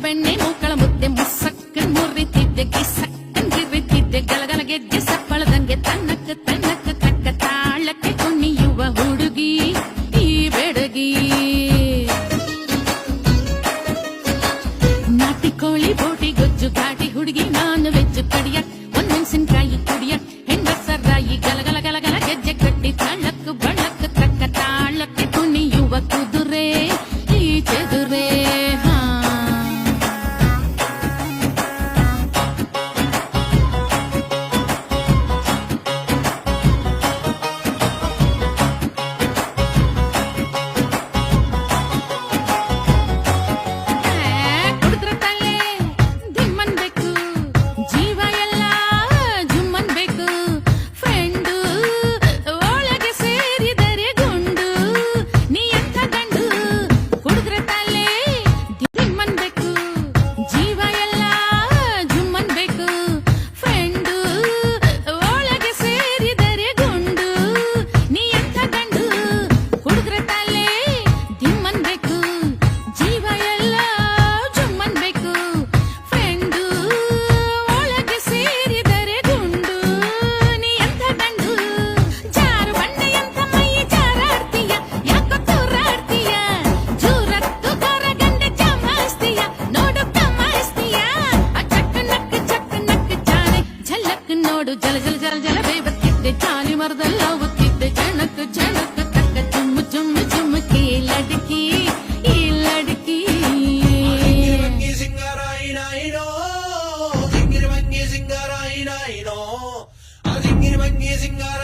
ಬೆಣ್ಣೆ ಮೂಕಳ ಮುದ್ದೆ ಮುಸ್ಸಕ್ಕನ್ ಮುರಿತಿದ್ದೆ ಗಿಸಕ್ಕನ್ ಗಿರಿತಿದ್ದೆ ಗಲಗಲ ಗೆಜ್ಜೆ ಸಪ್ಪಳದಂಗೆ ತನ್ನಕ್ಕ ತನ್ನಕ್ಕ ತಕ್ಕ ತಾಳಕ್ಕೆ ಕುಣಿಯುವ ಹುಡುಗಿ ಈ ಬೆಡಗಿ. ನಾಟಿ ಕೋಳಿ ಬೋಟಿ ಗೊಜ್ಜು ಘಾಟಿ ಹುಡುಗಿ ನಾನ್ ವೆಜ್ ಕಡಿಯಕ್ ಒಂದ್ ಮೆಣಸಿನ್ಕಾಯಿ ಕುಡಿಯಕ್ ಹೆಂಗಸರಾಯಿ ಗಲಗಲ ಗಲಗಲ ಗೆಜ್ಜೆ ಕಟ್ಟಿ ತಳ್ಳಕ್ ಬಳಕ್ ತಕ್ಕ ತಾಳಕ್ಕೆ ಕುಣಿಯುವ ಕುದುರೆ ಈ ಚೆದುರೆ. ನೋಡು ಜಲ ಜಲ ಜಲ ಜಲ ಬೇಬತ್ತಿದ್ದೆ ಚಾಲಿ ಮರದಲ್ಲ ಒತ್ತಿದ್ದೆ ಜನಕ್ ಜನಕ್ ತಕ್ಕ ಚುಮ್ಮು ಚುಮ್ಮು ಚುಮ್ಮುಕಿ ಲಡ್ಕಿ ಈ ಲಡ್ಕಿ. ಸಿಂಗಾರಾಯಿನೋ ಜಿಂಗಿರಿ ಮಂಗಿ ಸಿಂಗಾರಾಯಿನೋ ಜಿಂಗಿರಿ ಮಂಗಿ ಸಿಂಗಾರ